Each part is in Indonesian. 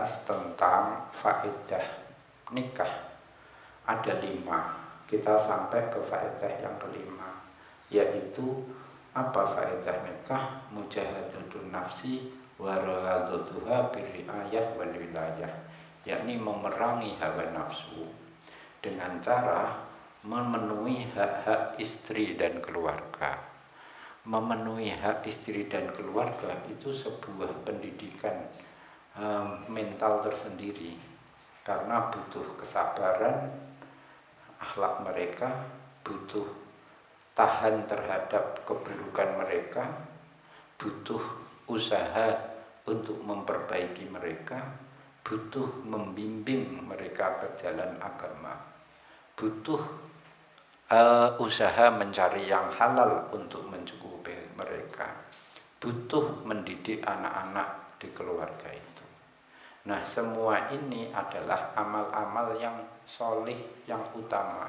membahas tentang faedah nikah. Ada 5. Kita sampai ke faedah yang kelima, yaitu apa faedah nikah? Mujahadatun nafsi wa raghadatuha birriayah wal wilayah, yakni memerangi hawa nafsu dengan cara memenuhi hak-hak istri dan keluarga. Memenuhi hak istri dan keluarga itu sebuah pendidikan mental tersendiri, karena butuh kesabaran akhlak mereka, butuh tahan terhadap keburukan mereka, butuh usaha untuk memperbaiki mereka, butuh membimbing mereka ke jalan agama, butuh usaha mencari yang halal untuk mencukupi mereka, butuh mendidik anak-anak di keluarga itu. Nah, semua ini adalah amal-amal yang solih, yang utama.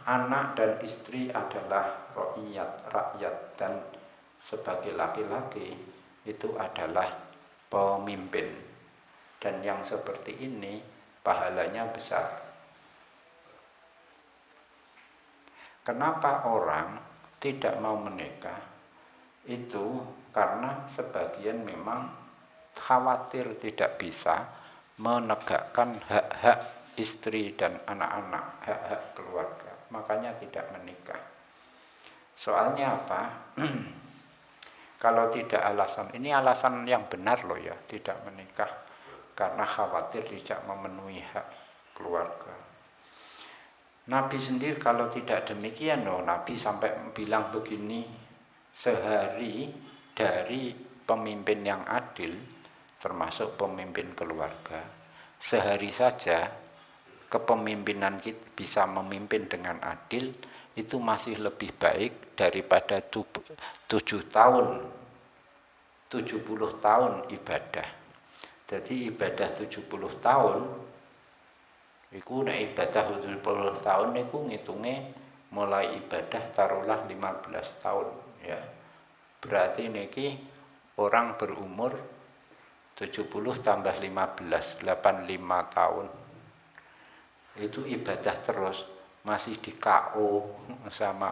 Anak dan istri adalah rakyat, dan sebagai laki-laki itu adalah pemimpin, dan yang seperti ini pahalanya besar. Kenapa orang tidak mau menikah? Itu karena sebagian memang khawatir tidak bisa menegakkan hak-hak istri dan anak-anak, hak-hak keluarga, makanya tidak menikah. Soalnya apa? Kalau tidak alasan, ini alasan yang benar loh ya, tidak menikah karena khawatir tidak memenuhi hak keluarga. Nabi sendiri kalau tidak demikian loh, Nabi sampai bilang begini, sehari dari pemimpin yang adil, termasuk pemimpin keluarga, sehari saja kepemimpinan kita bisa memimpin dengan adil, itu masih lebih baik daripada 70 tahun ibadah. Jadi ibadah 70 tahun, iku nek ibadah 70 tahun niku ngitunge mulai ibadah taruhlah 15 tahun ya. Berarti niki orang berumur 70 tambah 15, 85 tahun. Itu ibadah terus, masih di KO sama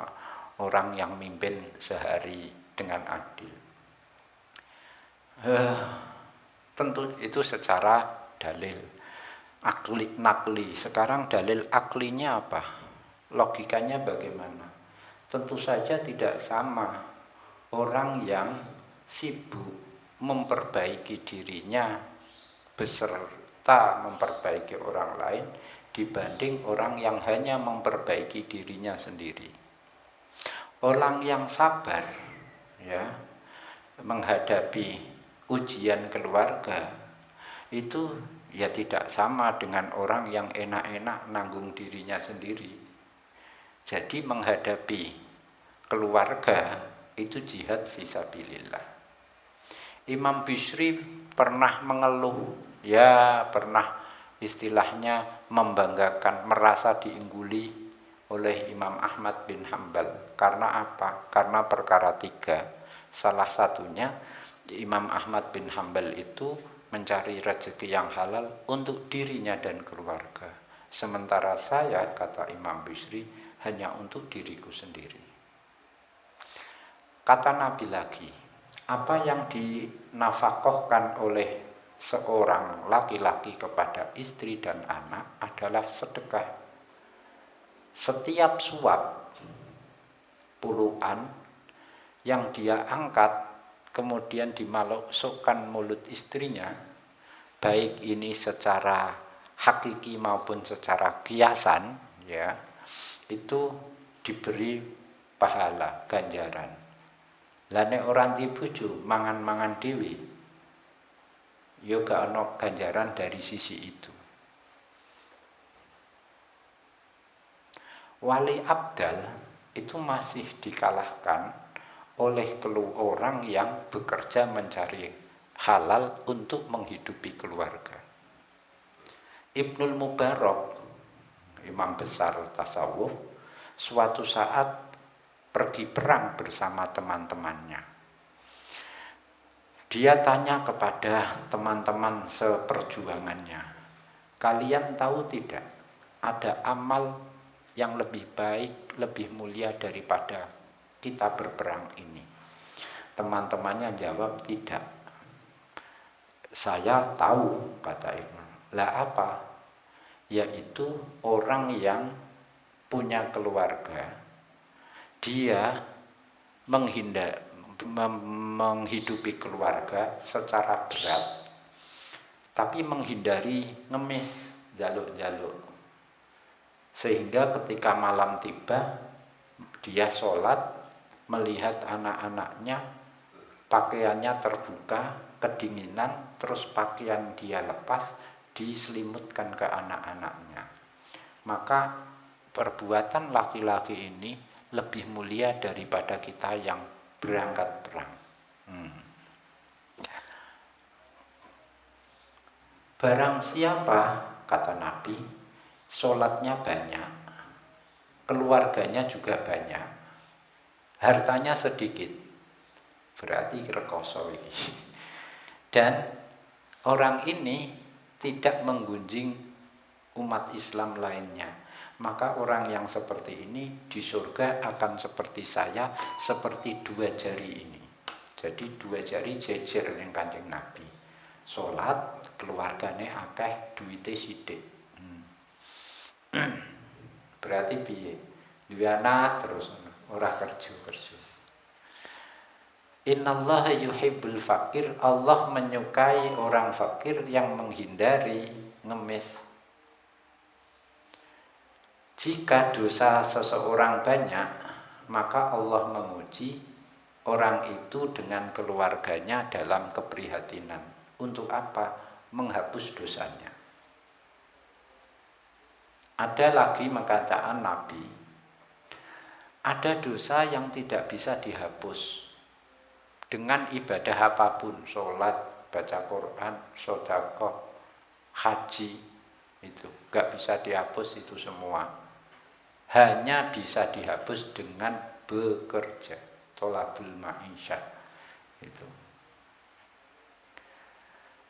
orang yang mimpin sehari dengan adil. Tentu itu secara dalil akli nakli. Sekarang dalil aklinya apa? Logikanya bagaimana? Tentu saja tidak sama orang yang sibuk memperbaiki dirinya beserta memperbaiki orang lain dibanding orang yang hanya memperbaiki dirinya sendiri. Orang yang sabar ya menghadapi ujian keluarga itu ya tidak sama dengan orang yang enak-enak nanggung dirinya sendiri. Jadi menghadapi keluarga itu jihad fisabilillah. Imam Bisri pernah mengeluh, ya pernah istilahnya membanggakan, merasa diungguli oleh Imam Ahmad bin Hambal. Karena apa? Karena perkara 3. Salah satunya Imam Ahmad bin Hambal itu mencari rezeki yang halal untuk dirinya dan keluarga. Sementara saya, kata Imam Bisri, hanya untuk diriku sendiri. Kata Nabi lagi, apa yang dinafkahkan oleh seorang laki-laki kepada istri dan anak adalah sedekah. Setiap suap puluhan yang dia angkat kemudian dimasukkan mulut istrinya, baik ini secara hakiki maupun secara kiasan ya, itu diberi pahala ganjaran. Lah nek ora dibojo mangan-mangan dhewe ya gak ana ganjaran dari sisi itu. Wali abdal itu masih dikalahkan oleh orang yang bekerja mencari halal untuk menghidupi keluarga. Ibnul Mubarak, imam besar tasawuf, suatu saat pergi perang bersama teman-temannya. Dia tanya kepada teman-teman seperjuangannya, kalian tahu tidak ada amal yang lebih baik, lebih mulia daripada kita berperang ini? Teman-temannya jawab, tidak. Saya tahu, kata Ibnu. Lah apa? Yaitu orang yang punya keluarga, dia menghidupi keluarga secara berat, tapi menghindari ngemis, jaluk-jaluk. Sehingga ketika malam tiba, dia sholat, melihat anak-anaknya, pakaiannya terbuka, kedinginan, terus pakaian dia lepas, diselimutkan ke anak-anaknya. Maka perbuatan laki-laki ini lebih mulia daripada kita yang berangkat perang. Barang siapa, kata Nabi, sholatnya banyak, keluarganya juga banyak, hartanya sedikit, berarti rekoso ini. Dan orang ini tidak menggunjing umat Islam lainnya, maka orang yang seperti ini di surga akan seperti saya, seperti dua jari ini. Jadi dua jari jejer yang Kanjeng Nabi. Sholat, keluargane akeh, duite sithik. Berarti piye? Duwe anak terus ora kerja. Innallaha yuhibbul fakir, Allah menyukai orang fakir yang menghindari ngemis. Jika dosa seseorang banyak, maka Allah menguji orang itu dengan keluarganya dalam keprihatinan. Untuk apa? Menghapus dosanya. Ada lagi perkataan Nabi, ada dosa yang tidak bisa dihapus dengan ibadah apapun, sholat, baca Quran, sedekah, haji, itu gak bisa dihapus itu semua. Hanya bisa dihapus dengan bekerja, tolabul ma'isyah itu.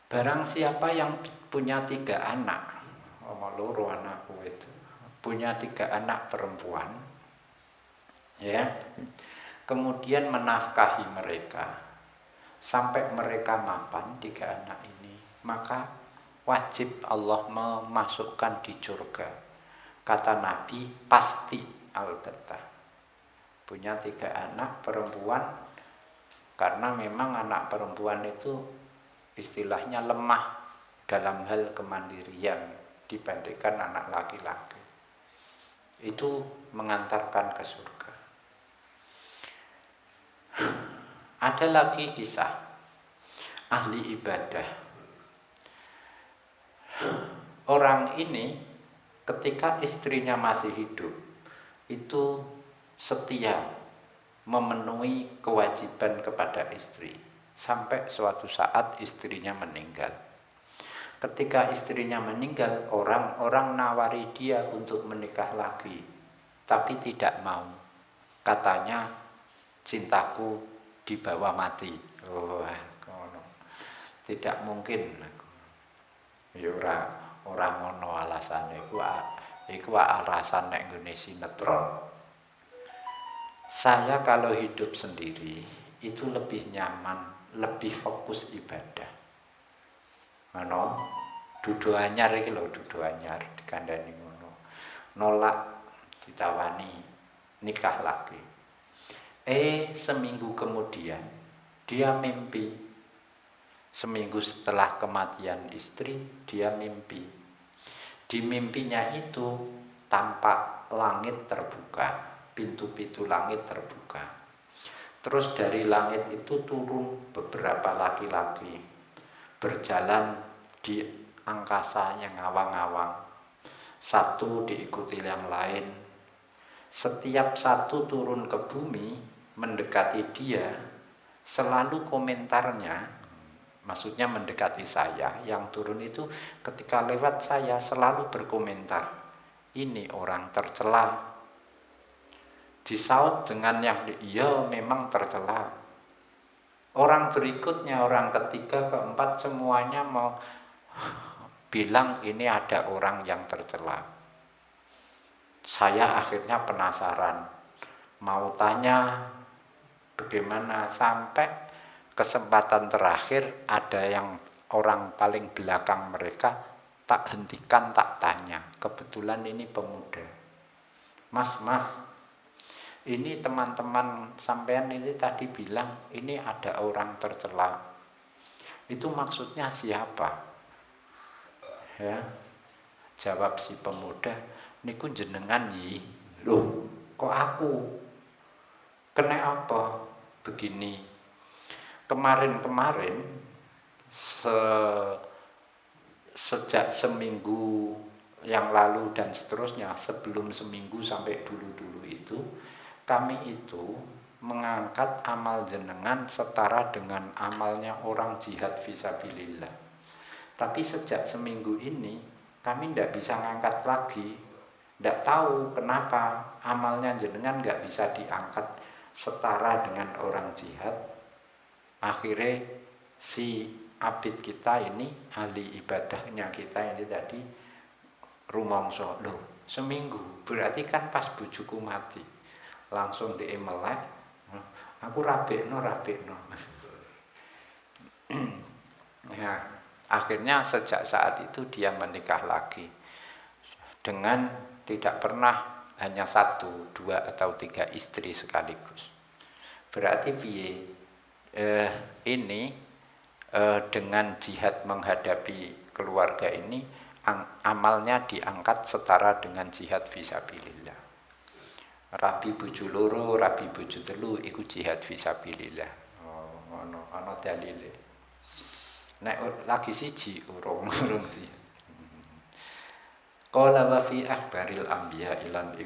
Barang siapa yang punya 3 anak, loro anakku itu, punya 3 anak perempuan, ya, kemudian menafkahi mereka sampai mereka mapan 3 anak ini, maka wajib Allah memasukkan di surga. Kata Nabi, pasti albatta. Punya 3 anak perempuan, karena memang anak perempuan itu istilahnya lemah dalam hal kemandirian dibandingkan anak laki-laki. Itu mengantarkan ke surga. Ada lagi kisah ahli ibadah. Orang ini ketika istrinya masih hidup itu setia memenuhi kewajiban kepada istri sampai suatu saat istrinya meninggal. Ketika istrinya meninggal, orang-orang nawari dia untuk menikah lagi, tapi tidak mau. Katanya, cintaku dibawa mati. Tidak mungkin. Ya ora ngono alasane, iku alasan nek nggone sinetron. Saya kalau hidup sendiri itu lebih nyaman, lebih fokus ibadah. Mano, dudu anyar iki lho, dudu anyar dikandani ngono. Nolak ditawani nikah lagi. Seminggu kemudian dia mimpi. Seminggu setelah kematian istri, dia mimpi. Di mimpinya itu tampak langit terbuka, pintu-pintu langit terbuka. Terus dari langit itu turun beberapa laki-laki berjalan di angkasa yang ngawang-ngawang. Satu diikuti yang lain. Setiap satu turun ke bumi mendekati dia, selalu komentarnya, maksudnya mendekati saya, yang turun itu ketika lewat saya selalu berkomentar, ini orang tercela. Disaut dengan yang iya memang tercela. Orang berikutnya, orang ketiga, keempat, semuanya mau bilang ini ada orang yang tercela. Saya akhirnya penasaran, mau tanya bagaimana, sampai kesempatan terakhir ada yang orang paling belakang mereka, tak hentikan, tak tanya. Kebetulan ini pemuda. Mas, ini teman-teman sampean ini tadi bilang ini ada orang tercela. Itu maksudnya siapa? Ya, jawab si pemuda, niku jenengan yi. Loh, kok aku? Kena apa? Begini. Kemarin-kemarin sejak seminggu yang lalu dan seterusnya, sebelum seminggu sampai dulu-dulu itu, kami itu mengangkat amal jenengan setara dengan amalnya orang jihad fisabilillah. Tapi sejak seminggu ini kami tidak bisa ngangkat lagi. Tidak tahu kenapa amalnya jenengan nggak bisa diangkat setara dengan orang jihad. Akhirnya si abid kita ini, ahli ibadahnya kita ini tadi rumangsa, loh seminggu berarti kan pas bojoku mati, langsung melek, aku rabekno. Ya, akhirnya sejak saat itu dia menikah lagi dengan tidak pernah hanya 1, 2, atau 3 istri sekaligus. Berarti piye? Ini dengan jihad menghadapi keluarga ini, amalnya diangkat setara dengan jihad fisabilillah. Rabi bojo loro, rabi bojo telu, iku jihad fisabilillah. Ana dalile. Nek lagi siji urung sih. Qala wa fi akhbaril anbiya ilan